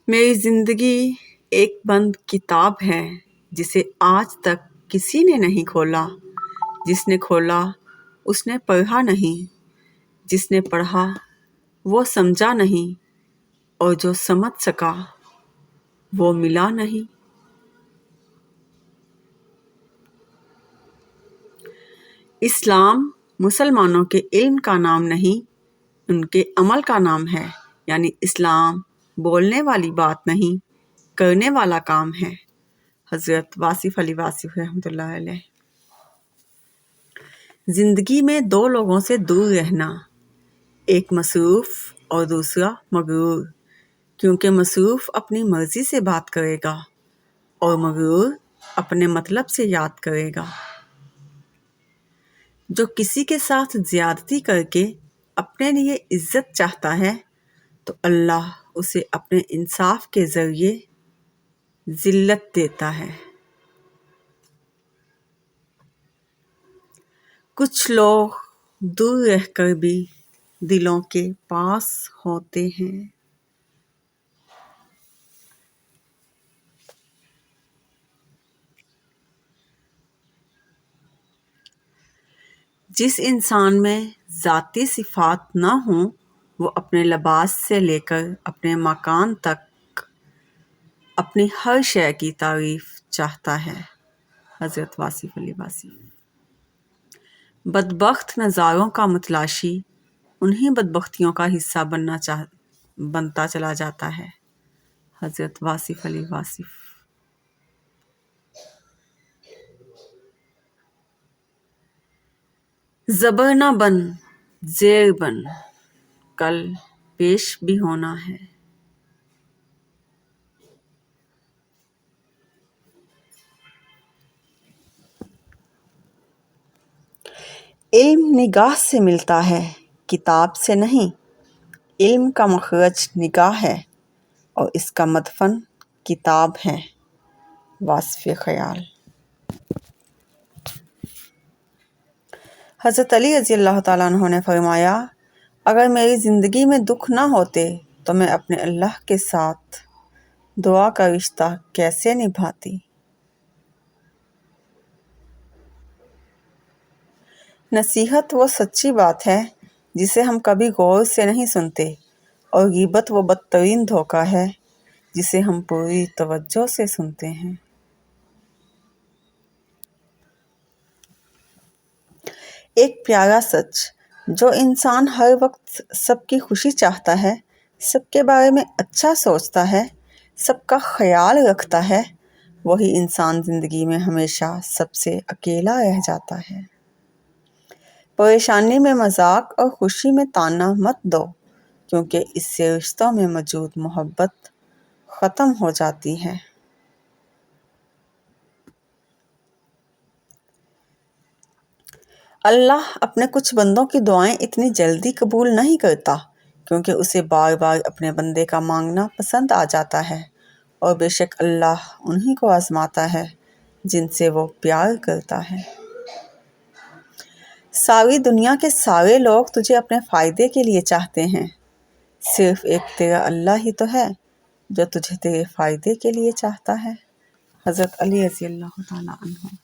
میری زندگی ایک بند کتاب ہے جسے آج تک کسی نے نہیں کھولا۔ جس نے کھولا اس نے پڑھا نہیں، جس نے پڑھا وہ سمجھا نہیں، اور جو سمجھ سکا وہ ملا نہیں۔ اسلام مسلمانوں کے علم کا نام نہیں، ان کے عمل کا نام ہے۔ یعنی اسلام بولنے والی بات نہیں، کرنے والا کام ہے۔ حضرت واصف علی واصف رحمۃ اللہ علیہ۔ زندگی میں دو لوگوں سے دور رہنا، ایک مصروف اور دوسرا مغرور، کیونکہ مصروف اپنی مرضی سے بات کرے گا اور مغرور اپنے مطلب سے یاد کرے گا۔ جو کسی کے ساتھ زیادتی کر کے اپنے لیے عزت چاہتا ہے تو اللہ اسے اپنے انصاف کے ذریعے ذلت دیتا ہے۔ کچھ لوگ دور رہ کر بھی دلوں کے پاس ہوتے ہیں۔ جس انسان میں ذاتی صفات نہ ہوں وہ اپنے لباس سے لے کر اپنے مکان تک اپنی ہر شے کی تعریف چاہتا ہے۔ حضرت واصف علی واصف۔ بدبخت نظاروں کا متلاشی انہی بدبختیوں کا حصہ بنتا چلا جاتا ہے۔ حضرت واصف علی واصف۔ زبر نہ بن زیر بن، کل پیش بھی ہونا ہے۔ علم نگاہ سے ملتا ہے، کتاب سے نہیں۔ علم کا مخرج نگاہ ہے اور اس کا مدفن کتاب ہے۔ واصف خیال۔ حضرت علی رضی اللہ تعالیٰ عنہ نے فرمایا، اگر میری زندگی میں دکھ نہ ہوتے تو میں اپنے اللہ کے ساتھ دعا کا رشتہ کیسے نبھاتی۔ نصیحت وہ سچی بات ہے جسے ہم کبھی غور سے نہیں سنتے، اور غیبت وہ بدترین دھوکہ ہے جسے ہم پوری توجہ سے سنتے ہیں۔ ایک پیارا سچ، جو انسان ہر وقت سب کی خوشی چاہتا ہے، سب کے بارے میں اچھا سوچتا ہے، سب کا خیال رکھتا ہے، وہی انسان زندگی میں ہمیشہ سب سے اکیلا رہ جاتا ہے۔ پریشانی میں مذاق اور خوشی میں طعنہ مت دو، کیونکہ اس سے رشتوں میں موجود محبت ختم ہو جاتی ہے۔ اللہ اپنے کچھ بندوں کی دعائیں اتنی جلدی قبول نہیں کرتا، کیونکہ اسے بار بار اپنے بندے کا مانگنا پسند آ جاتا ہے، اور بے شک اللہ انہی کو آزماتا ہے جن سے وہ پیار کرتا ہے۔ ساری دنیا کے سارے لوگ تجھے اپنے فائدے کے لیے چاہتے ہیں، صرف ایک تیرا اللہ ہی تو ہے جو تجھے تیرے فائدے کے لیے چاہتا ہے۔ حضرت علی رضی اللہ تعالیٰ عنہ۔